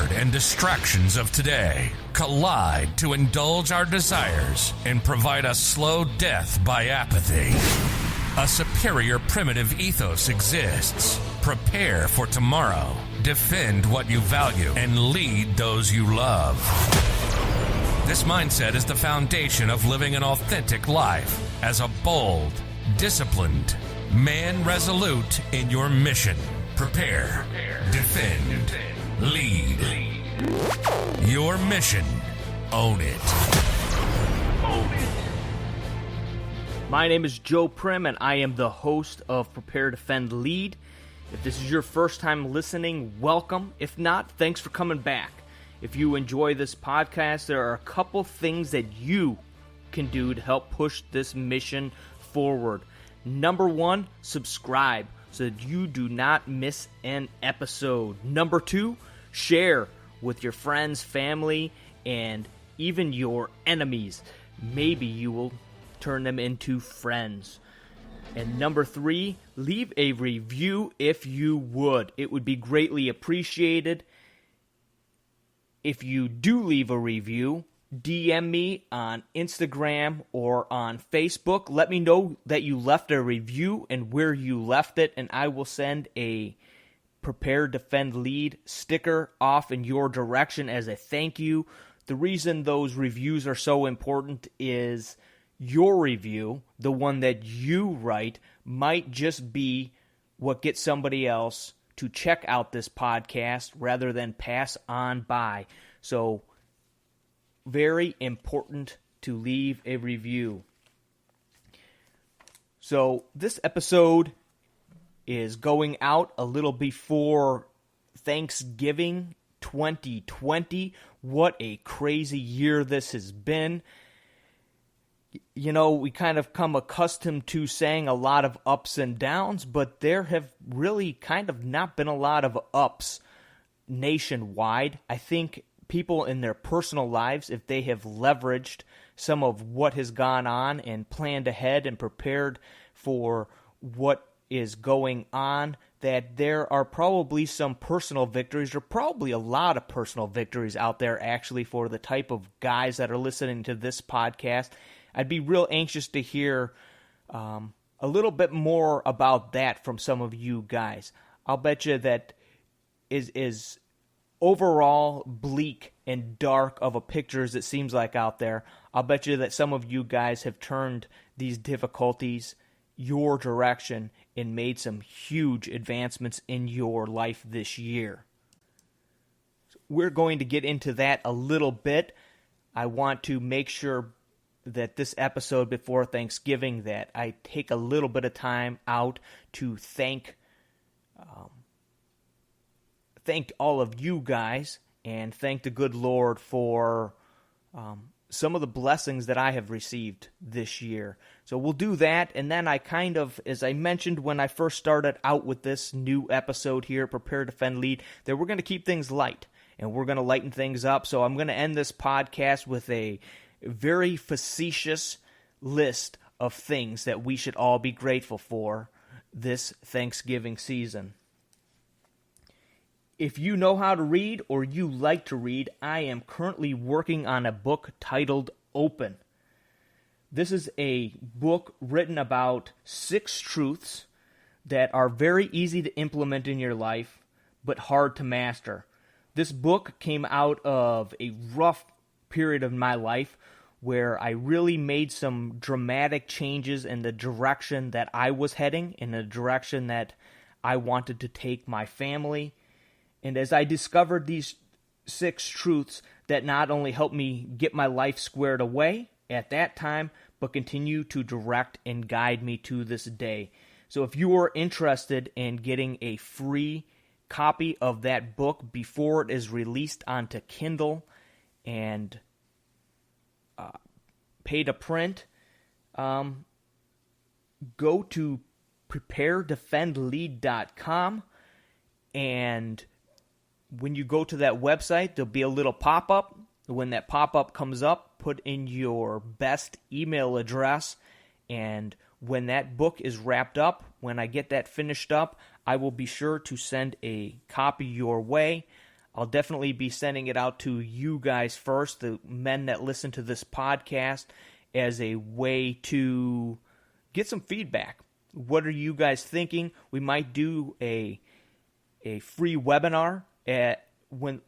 comfort and distractions of today collide to indulge our desires and provide a slow death by apathy. A superior primitive ethos exists. Prepare for tomorrow. Defend what you value and lead those you love. This mindset is the foundation of living an authentic life as a bold, disciplined man resolute in your mission. Prepare, defend, lead. Your mission. Own it. My name is Joe Prim, and I am the host of Prepare.Defend.Lead. If this is your first time listening, welcome. If not, thanks for coming back. If you enjoy this podcast, there are a couple things that you can do to help push this mission forward. Number one, subscribe so that you do not miss an episode. Number two, share with your friends, family, and even your enemies. Maybe you will turn them into friends. And number three, leave a review if you would. It would be greatly appreciated. If you do leave a review, DM me on Instagram or on Facebook. Let me know that you left a review and where you left it, and I will send a Prepare, Defend, Lead sticker off in your direction as a thank you. The reason those reviews are so important is your review, the one that you write, might just be what gets somebody else to check out this podcast rather than pass on by. So, very important to leave a review. So, this episode is going out a little before Thanksgiving 2020. What a crazy year this has been. You know, we kind of come accustomed to saying a lot of ups and downs, but there have really kind of not been a lot of ups nationwide. I think people in their personal lives, if they have leveraged some of what has gone on and planned ahead and prepared for what is going on, that there are probably some personal victories, or probably a lot of personal victories out there actually for the type of guys that are listening to this podcast. I'd be real anxious to hear a little bit more about that from some of you guys. I'll bet you that is overall bleak and dark of a picture as it seems like out there. I'll bet you that some of you guys have turned these difficulties your direction and made some huge advancements in your life this year. We're going to get into that a little bit. I want to make sure that this episode before Thanksgiving that I take a little bit of time out to thank all of you guys and thank the good Lord for some of the blessings that I have received this year. So we'll do that, and then I kind of, as I mentioned when I first started out with this new episode here, Prepare, Defend, Lead, that we're going to keep things light, and we're going to lighten things up. So I'm going to end this podcast with a very facetious list of things that we should all be grateful for this Thanksgiving season. If you know how to read or you like to read, I am currently working on a book titled Open. This is a book written about 6 truths that are very easy to implement in your life, but hard to master. This book came out of a rough period of my life where I really made some dramatic changes in the direction that I was heading, in the direction that I wanted to take my family. And as I discovered these 6 truths that not only helped me get my life squared away at that time, but continue to direct and guide me to this day. So if you are interested in getting a free copy of that book before it is released onto Kindle and pay to print, go to Prepare.Defend.Lead.com, and when you go to that website, there'll be a little pop-up. When that pop-up comes up, put in your best email address, and when that book is wrapped up, when I get that finished up, I will be sure to send a copy your way. I'll definitely be sending it out to you guys first, the men that listen to this podcast, as a way to get some feedback. What are you guys thinking? We might do a free webinar when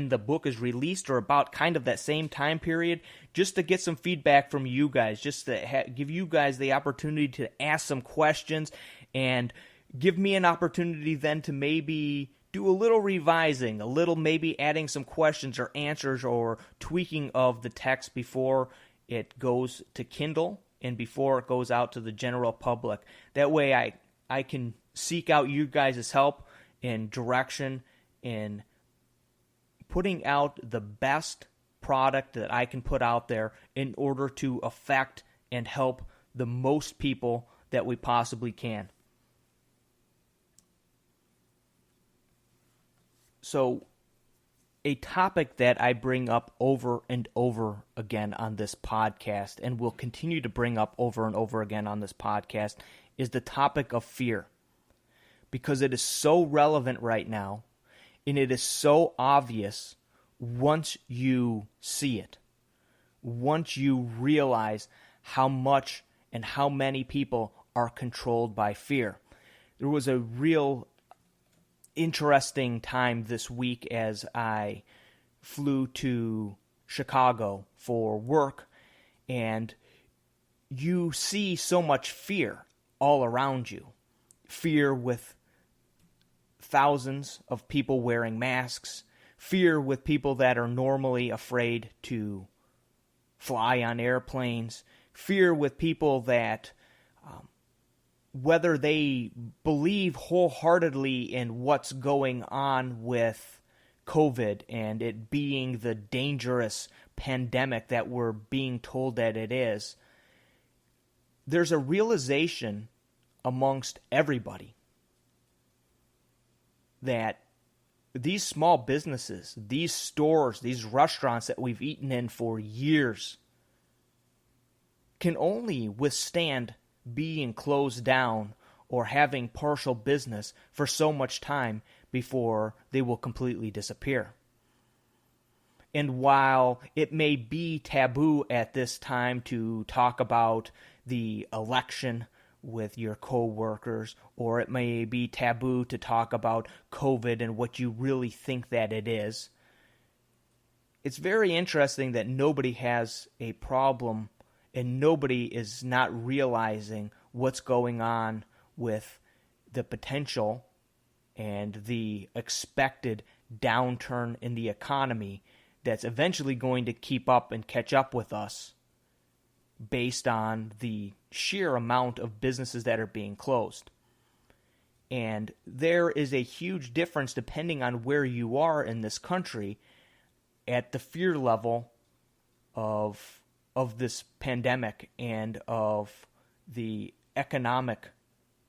the book is released, or about kind of that same time period, just to get some feedback from you guys, just to give you guys the opportunity to ask some questions, and give me an opportunity then to maybe do a little revising, a little maybe adding some questions or answers or tweaking of the text before it goes to Kindle and before it goes out to the general public. That way I can seek out you guys' help and direction in putting out the best product that I can put out there in order to affect and help the most people that we possibly can. So, a topic that I bring up over and over again on this podcast, and will continue to bring up over and over again on this podcast, is the topic of fear. Because it is so relevant right now, and it is so obvious once you see it. Once you realize how much and how many people are controlled by fear. There was a real interesting time this week as I flew to Chicago for work, and you see so much fear all around you. Fear with thousands of people wearing masks, fear with people that are normally afraid to fly on airplanes, fear with people that whether they believe wholeheartedly in what's going on with COVID and it being the dangerous pandemic that we're being told that it is, there's a realization amongst everybody that these small businesses, these stores, these restaurants that we've eaten in for years can only withstand being closed down or having partial business for so much time before they will completely disappear. And while it may be taboo at this time to talk about the election with your coworkers, or it may be taboo to talk about COVID and what you really think that it is, it's very interesting that nobody has a problem and nobody is not realizing what's going on with the potential and the expected downturn in the economy that's eventually going to keep up and catch up with us based on the sheer amount of businesses that are being closed. And there is a huge difference depending on where you are in this country at the fear level of this pandemic and of the economic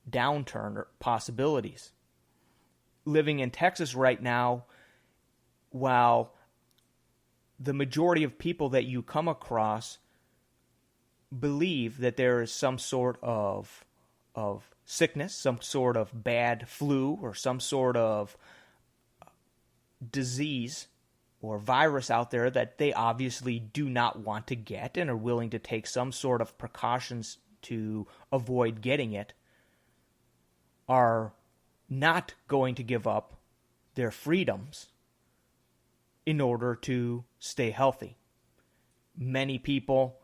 downturn or possibilities. Living in Texas right now, while the majority of people that you come across believe that there is some sort of sickness, some sort of bad flu, or some sort of disease or virus out there that they obviously do not want to get and are willing to take some sort of precautions to avoid getting it, are not going to give up their freedoms in order to stay healthy. Many people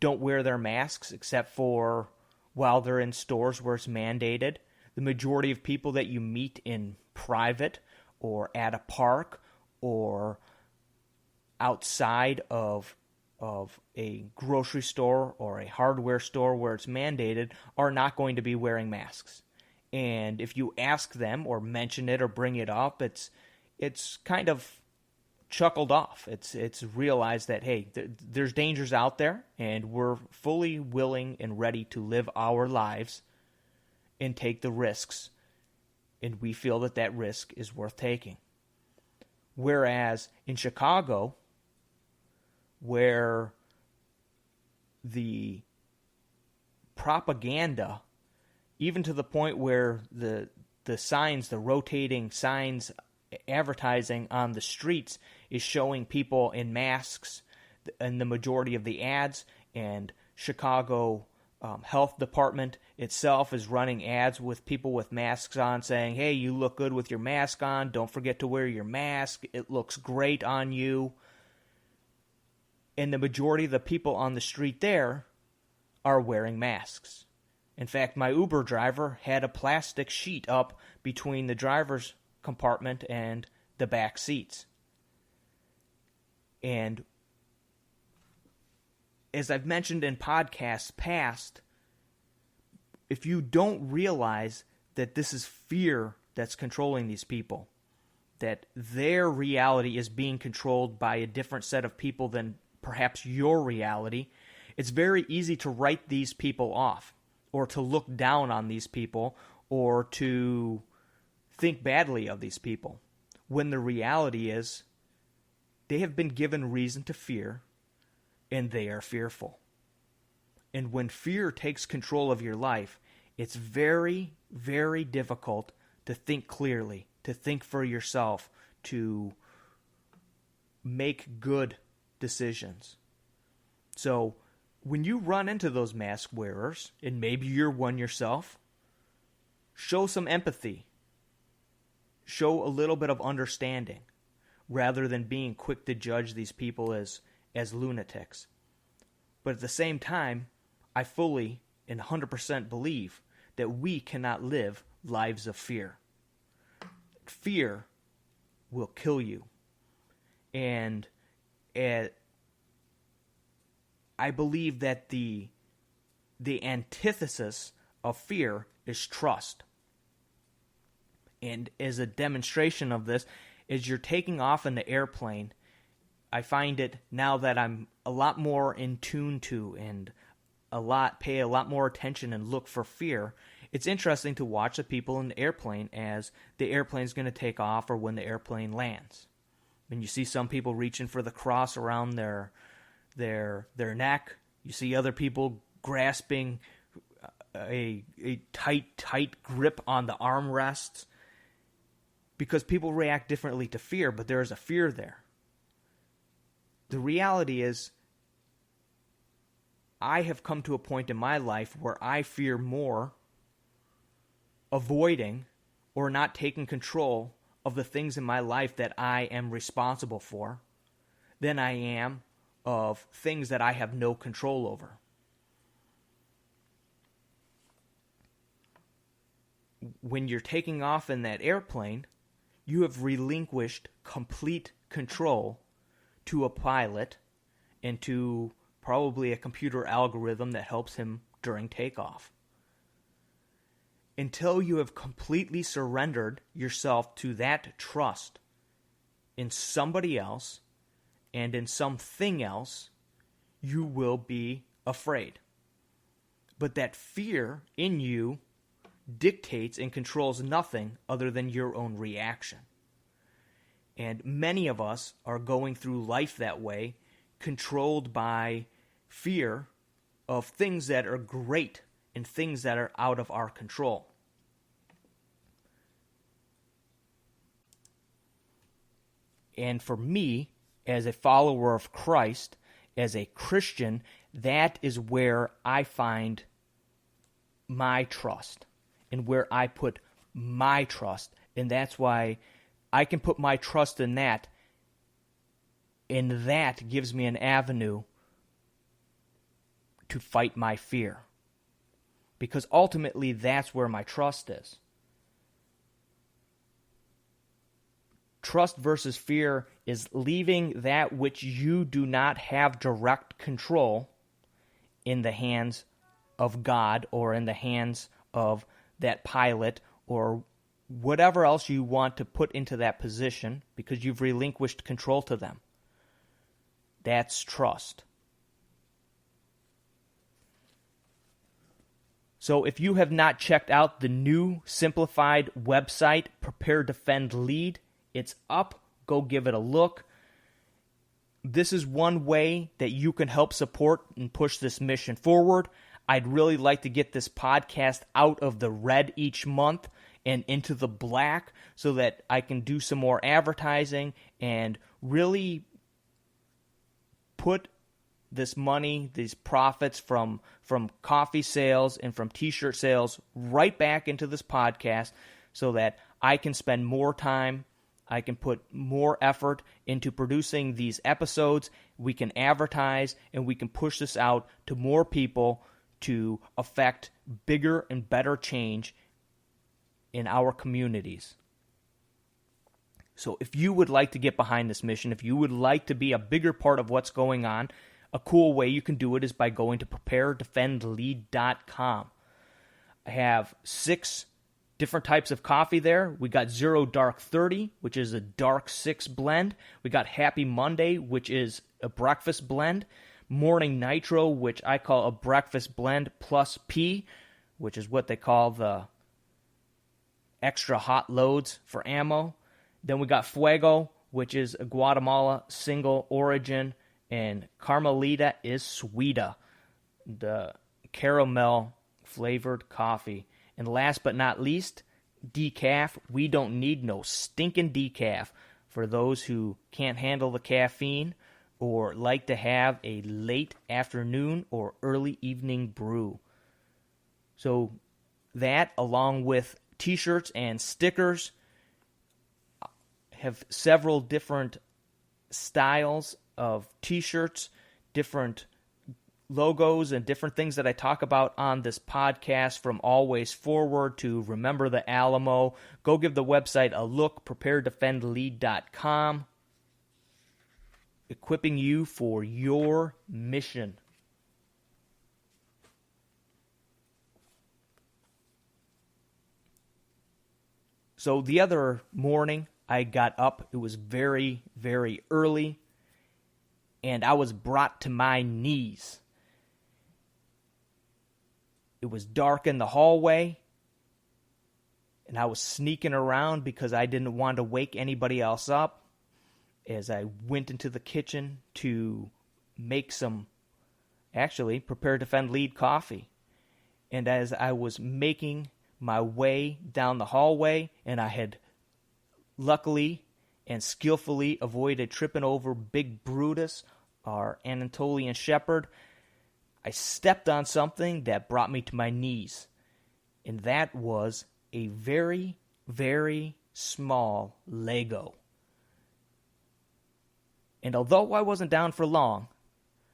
don't wear their masks except for while they're in stores where it's mandated. The majority of people that you meet in private or at a park or outside of a grocery store or a hardware store where it's mandated are not going to be wearing masks. And if you ask them or mention it or bring it up, it's kind of chuckled off. It's realized that, hey, there's dangers out there, and we're fully willing and ready to live our lives and take the risks, and we feel that that risk is worth taking. Whereas in Chicago, where the propaganda, even to the point where the signs, the rotating signs advertising on the streets is showing people in masks in the majority of the ads, and Chicago Health Department itself is running ads with people with masks on saying, hey, you look good with your mask on. Don't forget to wear your mask. It looks great on you. And the majority of the people on the street there are wearing masks. In fact, my Uber driver had a plastic sheet up between the driver's compartment and the back seats. And as I've mentioned in podcasts past, if you don't realize that this is fear that's controlling these people, that their reality is being controlled by a different set of people than perhaps your reality, it's very easy to write these people off, or to look down on these people, or to think badly of these people, when the reality is they have been given reason to fear, and they are fearful. And when fear takes control of your life, it's very, very difficult to think clearly, to think for yourself, to make good decisions. So when you run into those mask wearers, and maybe you're one yourself, show some empathy. Show a little bit of understanding, rather than being quick to judge these people as lunatics. But at the same time, I fully and 100% believe that we cannot live lives of fear. Fear will kill you. And I believe that the antithesis of fear is trust. And as a demonstration of this, as you're taking off in the airplane, I find it now that I'm a lot more in tune to and pay a lot more attention and look for fear. It's interesting to watch the people in the airplane as the airplane's going to take off or when the airplane lands. And you see some people reaching for the cross around their neck. You see other people grasping a tight grip on the armrests, because people react differently to fear, but there is a fear there. The reality is, I have come to a point in my life where I fear more avoiding or not taking control of the things in my life that I am responsible for than I am of things that I have no control over. When you're taking off in that airplane, you have relinquished complete control to a pilot and to probably a computer algorithm that helps him during takeoff. Until you have completely surrendered yourself to that trust in somebody else and in something else, you will be afraid. But that fear in you dictates and controls nothing other than your own reaction. And many of us are going through life that way, controlled by fear of things that are great and things that are out of our control. And for me, as a follower of Christ, as a Christian, that is where I find my trust and where I put my trust. And that's why I can put my trust in that, and that gives me an avenue to fight my fear. Because ultimately, that's where my trust is. Trust versus fear is leaving that which you do not have direct control in the hands of God, or in the hands of that pilot, or whatever else you want to put into that position, because you've relinquished control to them. That's trust. So if you have not checked out the new simplified website, Prepare.Defend.Lead, it's up. Go give it a look. This is one way that you can help support and push this mission forward. I'd really like to get this podcast out of the red each month and into the black so that I can do some more advertising and really put this money, these profits from coffee sales and from t-shirt sales right back into this podcast so that I can spend more time, I can put more effort into producing these episodes, we can advertise, and we can push this out to more people to affect bigger and better change in our communities. So if you would like to get behind this mission, if you would like to be a bigger part of what's going on, a cool way you can do it is by going to Prepare.Defend.Lead.com. I have 6 different types of coffee there. We got Zero Dark 30, which is a dark 6 blend. We got Happy Monday, which is a breakfast blend. Morning Nitro, which I call a breakfast blend plus P, which is what they call the extra hot loads for ammo. Then we got Fuego, which is a Guatemala single origin, and Carmelita is Sweeta, the caramel flavored coffee. And last but not least, decaf. We don't need no stinking decaf for those who can't handle the caffeine or like to have a late afternoon or early evening brew. So that, along with t-shirts and stickers, have several different styles of t-shirts, different logos, and different things that I talk about on this podcast, from Always Forward to Remember the Alamo. Go give the website a look, Prepare.Defend.Lead.com, equipping you for your mission. So the other morning, I got up. It was very, very early, and I was brought to my knees. It was dark in the hallway, and I was sneaking around because I didn't want to wake anybody else up as I went into the kitchen to make some, actually, Prepare, Defend, Lead coffee. And as I was making my way down the hallway, and I had luckily and skillfully avoided tripping over Big Brutus, our Anatolian Shepherd, I stepped on something that brought me to my knees. And that was a very, very small Lego. And although I wasn't down for long,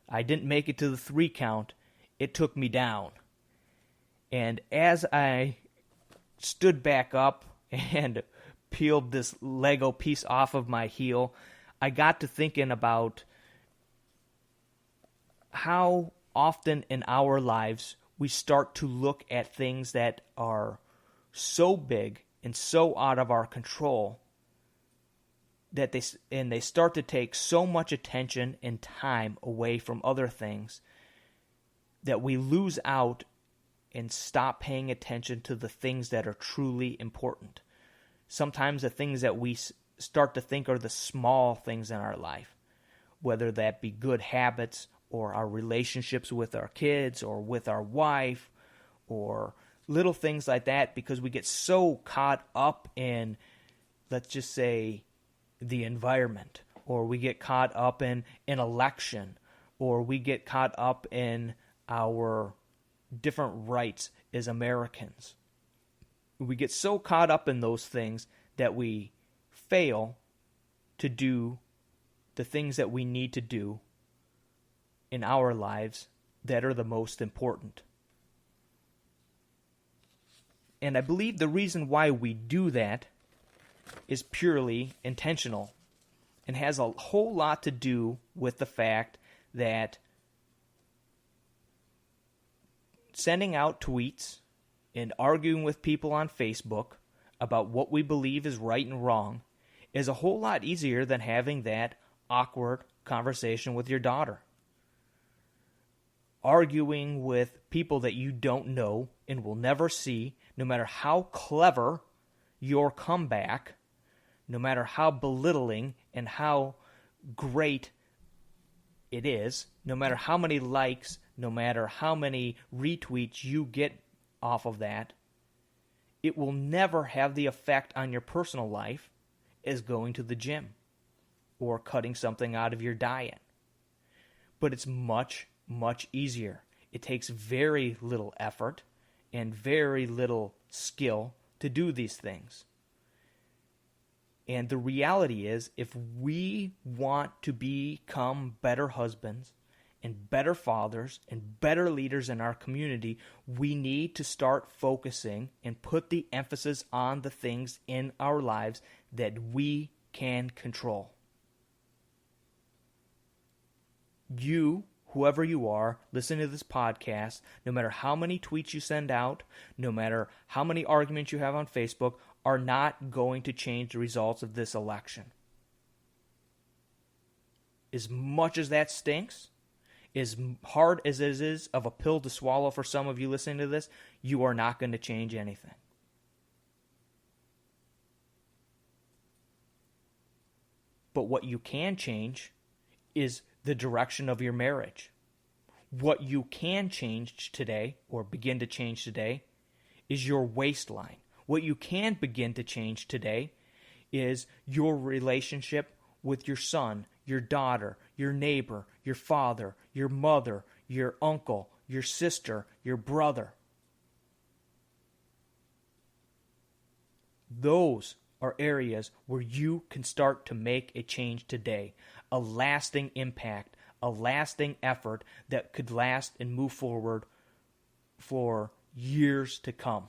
I didn't make it to the 3 count, it took me down. And as I stood back up and peeled this Lego piece off of my heel, I got to thinking about how often in our lives we start to look at things that are so big and so out of our control that they start to take so much attention and time away from other things that we lose out and stop paying attention to the things that are truly important. Sometimes the things that we start to think are the small things in our life, whether that be good habits or our relationships with our kids or with our wife or little things like that, because we get so caught up in, let's just say, the environment, or we get caught up in an election, or we get caught up in our different rights as Americans. We get so caught up in those things that we fail to do the things that we need to do in our lives that are the most important. And I believe the reason why we do that is purely intentional and has a whole lot to do with the fact that sending out tweets and arguing with people on Facebook about what we believe is right and wrong is a whole lot easier than having that awkward conversation with your daughter. Arguing with people that you don't know and will never see, no matter how clever your comeback, no matter how belittling and how great it is, no matter how many likes no matter how many retweets you get off of that, it will never have the effect on your personal life as going to the gym or cutting something out of your diet. But it's much, much easier. It takes very little effort and very little skill to do these things. And the reality is, if we want to become better husbands and better fathers and better leaders in our community, we need to start focusing and put the emphasis on the things in our lives that we can control. You, whoever you are, listening to this podcast, no matter how many tweets you send out, no matter how many arguments you have on Facebook, are not going to change the results of this election. As much as that stinks, as hard as it is of a pill to swallow for some of you listening to this, you are not going to change anything. But what you can change is the direction of your marriage. What you can change today, or begin to change today, is your waistline. What you can begin to change today is your relationship with your son, your daughter, your neighbor, your father, your mother, your uncle, your sister, your brother. Those are areas where you can start to make a change today, a lasting impact, a lasting effort that could last and move forward for years to come.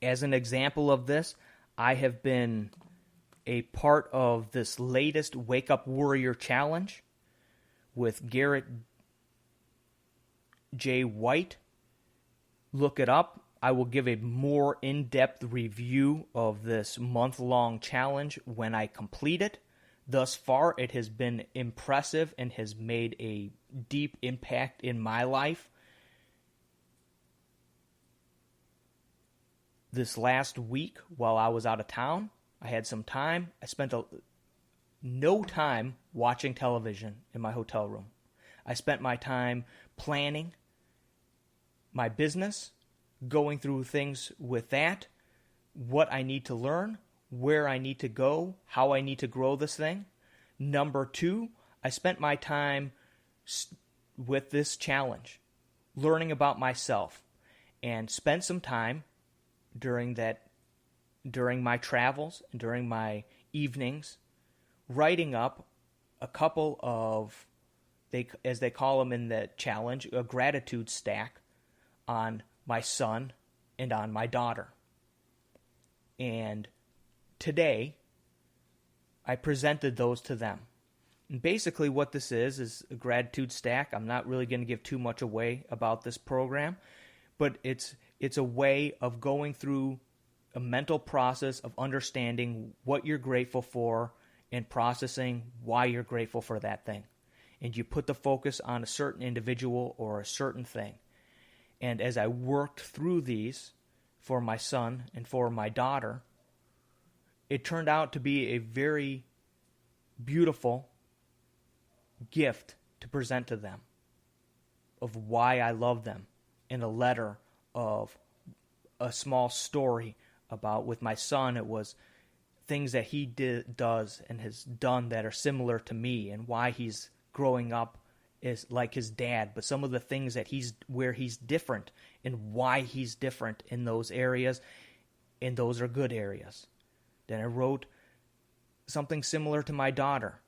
As an example of this, I have been a part of this latest Wake Up Warrior Challenge with Garrett J. White. Look it up. I will give a more in-depth review of this month-long challenge when I complete it. Thus far, it has been impressive and has made a deep impact in my life. This last week, while I was out of town, I had some time. I spent no time watching television in my hotel room. I spent my time planning my business, going through things with that, what I need to learn, where I need to go, how I need to grow this thing. Number 2, I spent my time with this challenge, learning about myself, and spent some time during my travels and during my evenings, writing up a couple of, as they call them in the challenge, a gratitude stack on my son and on my daughter. And today, I presented those to them. And basically what this is a gratitude stack. I'm not really going to give too much away about this program, but it's a way of going through a mental process of understanding what you're grateful for and processing why you're grateful for that thing. And you put the focus on a certain individual or a certain thing. And as I worked through these for my son and for my daughter, it turned out to be a very beautiful gift to present to them of why I love them in a letter of a small story about, with my son, it was things that he does and has done that are similar to me and why he's growing up is like his dad, but some of the things that where he's different and why he's different in those areas, and those are good areas. Then I wrote something similar to my daughter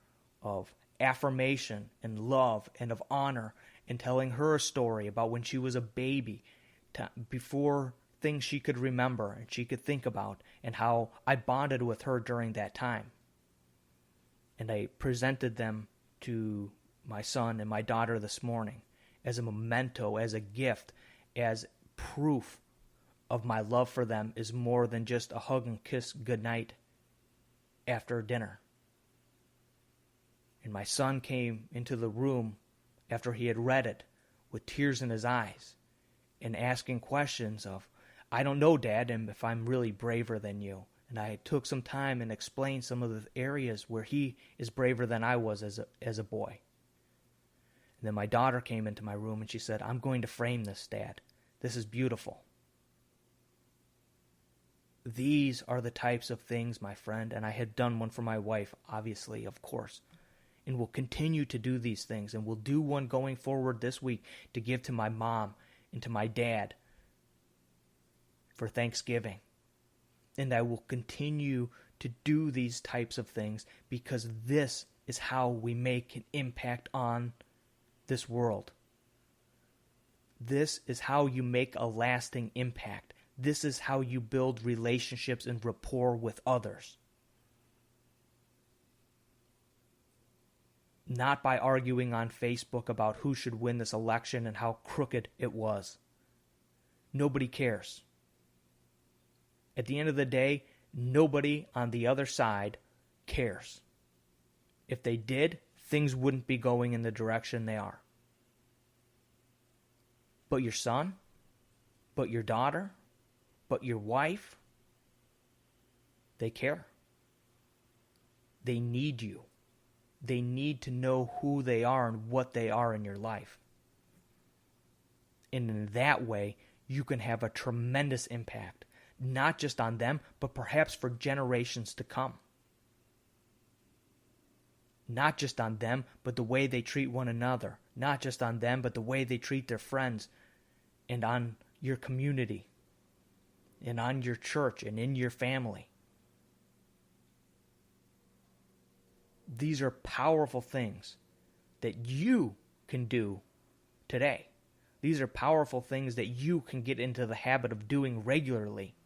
of affirmation and love and of honor, and telling her a story about when she was a baby, before things she could remember and she could think about, and how I bonded with her during that time. And I presented them to my son and my daughter this morning as a memento, as a gift, as proof of my love for them is more than just a hug and kiss goodnight after dinner. And my son came into the room after he had read it with tears in his eyes and asking questions of, I don't know, Dad, and if I'm really braver than you. And I took some time and explained some of the areas where he is braver than I was as a boy. And then my daughter came into my room and she said, "I'm going to frame this, Dad. This is beautiful." These are the types of things, my friend, and I had done one for my wife, obviously, of course. And we'll continue to do these things, and we'll do one going forward this week to give to my mom and to my dad for Thanksgiving. And I will continue to do these types of things because this is how we make an impact on this world. This is how you make a lasting impact. This is how you build relationships and rapport with others. Not by arguing on Facebook about who should win this election and how crooked it was. Nobody cares. At the end of the day, nobody on the other side cares. If they did, things wouldn't be going in the direction they are. But your son, but your daughter, but your wife, they care. They need you. They need to know who they are and what they are in your life. And in that way, you can have a tremendous impact, not just on them, but perhaps for generations to come. Not just on them, but the way they treat one another. Not just on them, but the way they treat their friends and on your community and on your church and in your family. These are powerful things that you can do today. These are powerful things that you can get into the habit of doing regularly,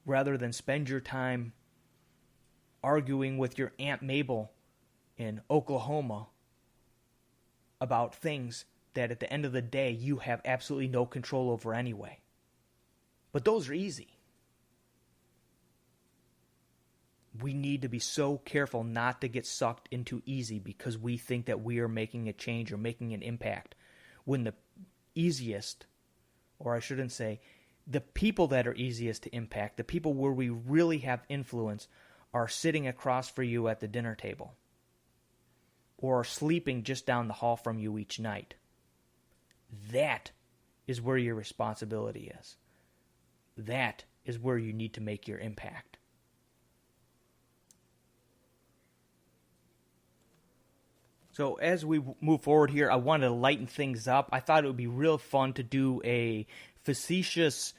rather than spend your time arguing with your Aunt Mabel in Oklahoma about things that at the end of the day you have absolutely no control over anyway. But those are easy. We need to be so careful not to get sucked into easy because we think that we are making a change or making an impact, when the easiest, or I shouldn't say, the people that are easiest to impact, the people where we really have influence, are sitting across for you at the dinner table or are sleeping just down the hall from you each night. That is where your responsibility is. That is where you need to make your impact. So as we move forward here, I wanted to lighten things up. I thought it would be real fun to do a facetious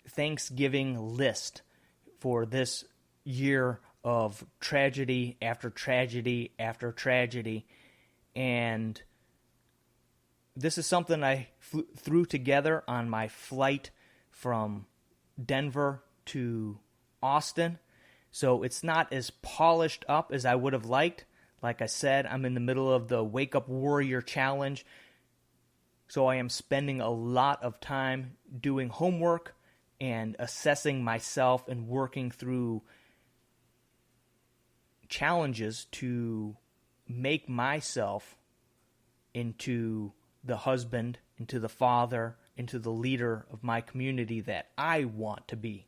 Thanksgiving list for this year of tragedy after tragedy after tragedy. And this is something I threw together on my flight from Denver to Austin. So it's not as polished up as I would have liked. Like I said, I'm in the middle of the Wake Up Warrior Challenge, so I am spending a lot of time doing homework and assessing myself and working through challenges to make myself into the husband, into the father, into the leader of my community that I want to be.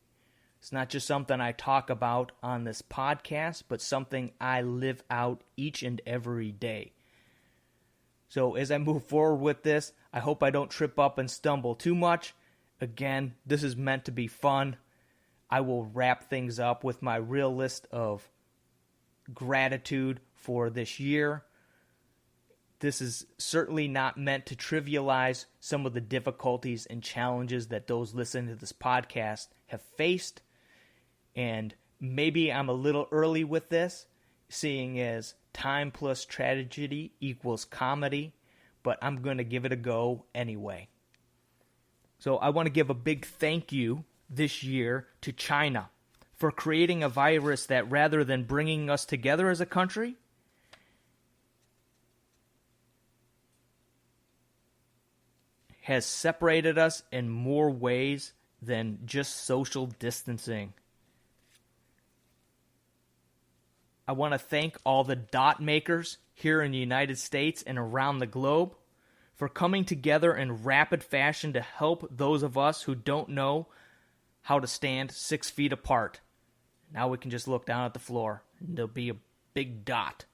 It's not just something I talk about on this podcast, but something I live out each and every day. So as I move forward with this, I hope I don't trip up and stumble too much. Again, this is meant to be fun. I will wrap things up with my real list of gratitude for this year. This is certainly not meant to trivialize some of the difficulties and challenges that those listening to this podcast have faced. And maybe I'm a little early with this, seeing as time plus tragedy equals comedy, but I'm going to give it a go anyway. So I want to give a big thank you this year to China for creating a virus that, rather than bringing us together as a country, has separated us in more ways than just social distancing. I want to thank all the dot makers here in the United States and around the globe for coming together in rapid fashion to help those of us who don't know how to stand 6 feet apart Now we can just look down at the floor, and there'll be a big dot.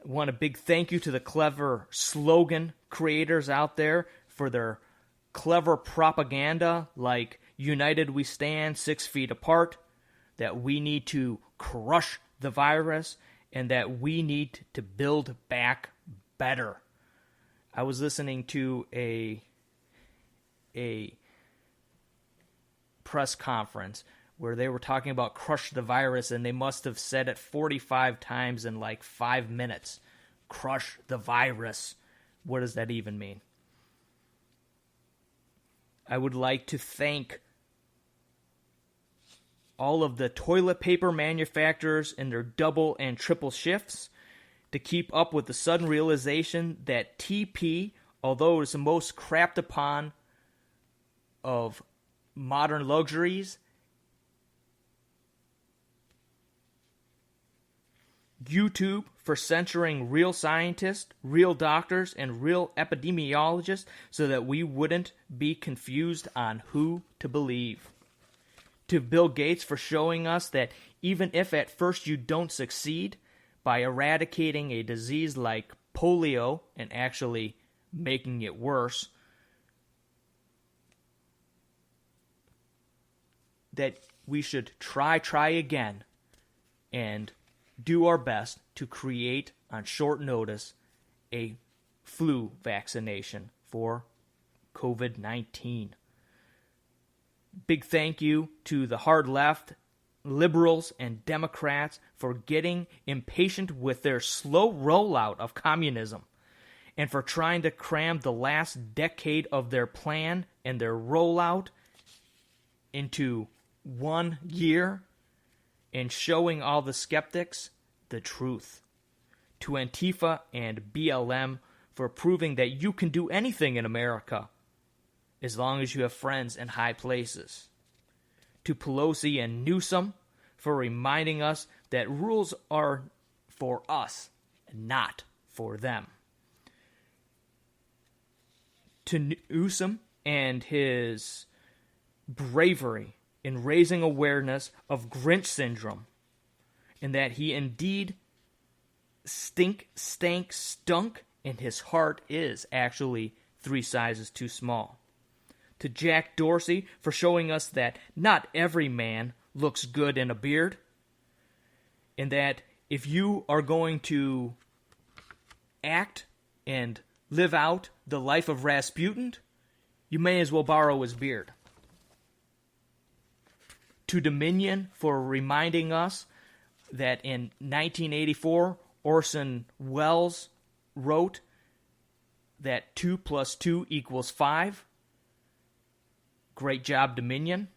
I want a big thank you to the clever slogan creators out there for their clever propaganda like United We Stand, 6 feet apart, that we need to crush the virus, and that we need to build back better. I was listening to a press conference where they were talking about crush the virus, and they must have said it 45 times in like 5 minutes. Crush the virus. What does that even mean? I would like to thank all of the toilet paper manufacturers in their double and triple shifts to keep up with the sudden realization that TP, although it is the most crapped upon of modern luxuries, YouTube for censoring real scientists, real doctors, and real epidemiologists so that we wouldn't be confused on who to believe. To Bill Gates for showing us that even if at first you don't succeed by eradicating a disease like polio and actually making it worse, that we should try again and do our best to create on short notice a flu vaccination for COVID-19. Big thank you to the hard left, liberals, and Democrats for getting impatient with their slow rollout of communism and for trying to cram the last decade of their plan and their rollout into 1 year and showing all the skeptics the truth. To Antifa and BLM for proving that you can do anything in America as long as you have friends in high places. To Pelosi and Newsom for reminding us that rules are for us, not for them. To Newsom and his bravery in raising awareness of Grinch syndrome, and that he indeed stunk, and his heart is actually 3 sizes too small. To Jack Dorsey for showing us that not every man looks good in a beard, and that if you are going to act and live out the life of Rasputin, you may as well borrow his beard. To Dominion for reminding us that in 1984, Orson Welles wrote that 2 + 2 = 5. Great job, Dominion.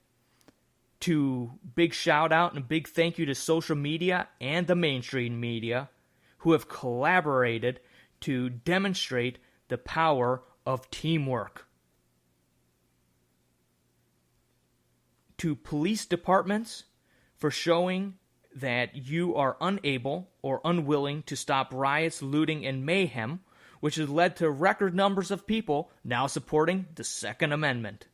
To big shout out and a big thank you to social media and the mainstream media who have collaborated to demonstrate the power of teamwork. To police departments for showing that you are unable or unwilling to stop riots, looting, and mayhem, which has led to record numbers of people now supporting the Second Amendment.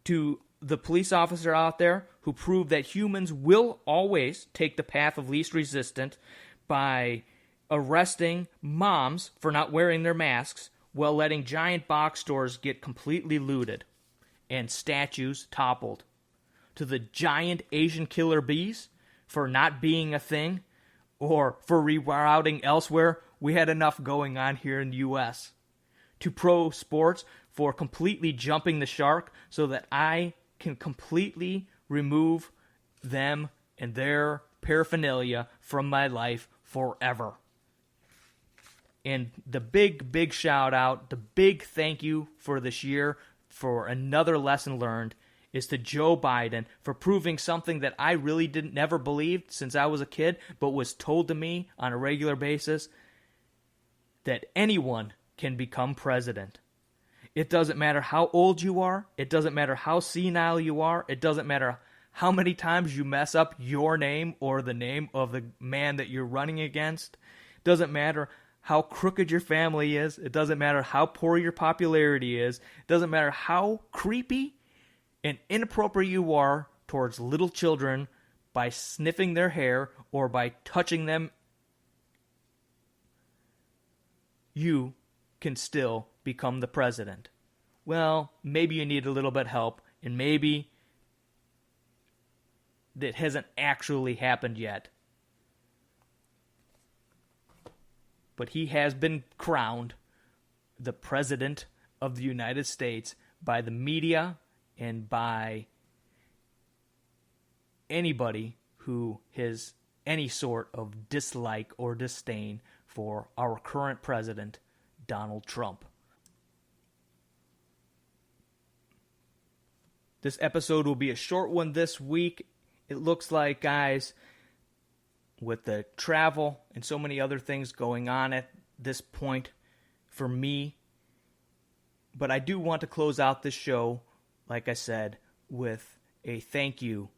To the police officer out there who proved that humans will always take the path of least resistance by arresting moms for not wearing their masks while letting giant box stores get completely looted and statues toppled. To the giant Asian killer bees for not being a thing or for rerouting elsewhere, we had enough going on here in the U.S. To pro sports for completely jumping the shark so that I can completely remove them and their paraphernalia from my life forever. And the big shout out, the big thank you for this year for another lesson learned is to Joe Biden for proving something that I really never believed since I was a kid, but was told to me on a regular basis, that anyone can become president. It doesn't matter how old you are. It doesn't matter how senile you are. It doesn't matter how many times you mess up your name or the name of the man that you're running against. It doesn't matter how crooked your family is. It doesn't matter how poor your popularity is. It doesn't matter how creepy and inappropriate you are towards little children by sniffing their hair or by touching them. You can still become the president. Well, maybe you need a little bit of help, and maybe that hasn't actually happened yet. But he has been crowned the President of the United States by the media and by anybody who has any sort of dislike or disdain for our current president, Donald Trump. This episode will be a short one this week. It looks like, guys, with the travel and so many other things going on at this point for me. But I do want to close out this show, like I said, with a thank you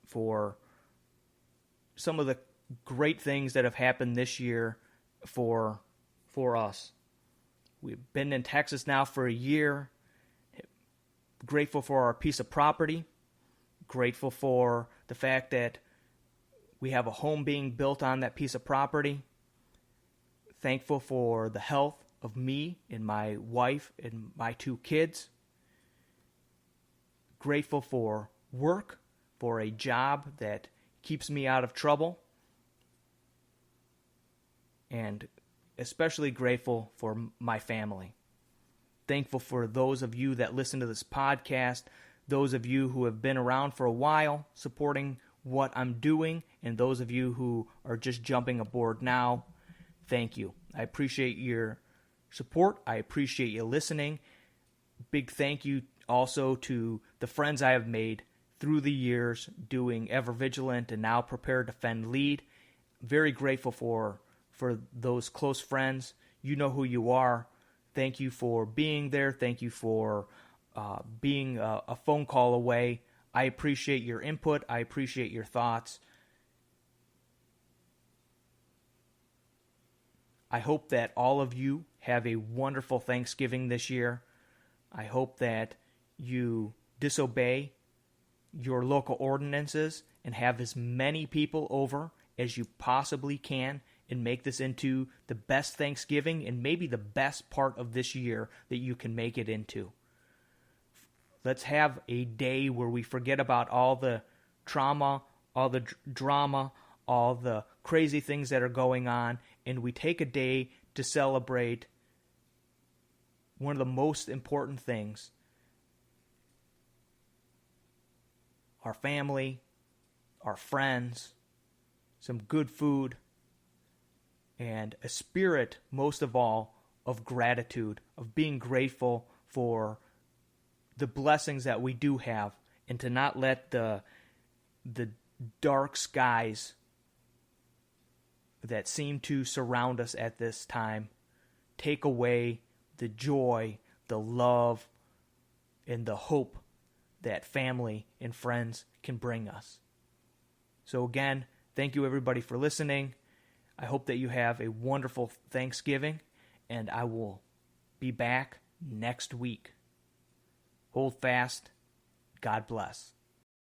for some of the great things that have happened this year for us. We've been in Texas now for a year. Grateful for our piece of property. Grateful for the fact that we have a home being built on that piece of property. Thankful for the health of me and my wife and my 2 kids. Grateful for work, for a job that keeps me out of trouble. And especially grateful for my family. Thankful for those of you that listen to this podcast, those of you who have been around for a while supporting what I'm doing, and those of you who are just jumping aboard now. Thank you. I appreciate your support. I appreciate you listening. Big thank you also to the friends I have made through the years doing Ever Vigilant and now Prepare.Defend.Lead. Very grateful for those close friends. You know who you are. Thank you for being there. Thank you for being a phone call away. I appreciate your input. I appreciate your thoughts. I hope that all of you have a wonderful Thanksgiving this year. I hope that you disobey your local ordinances and have as many people over as you possibly can and make this into the best Thanksgiving and maybe the best part of this year that you can make it into. Let's have a day where we forget about all the trauma, all the drama, all the crazy things that are going on, and we take a day to celebrate one of the most important things. Our family, our friends, some good food, and a spirit, most of all, of gratitude, of being grateful for the blessings that we do have, and to not let the dark skies that seem to surround us at this time take away the joy, the love, and the hope that family and friends can bring us. So again, thank you everybody for listening. I hope that you have a wonderful Thanksgiving, and I will be back next week. Hold fast. God bless.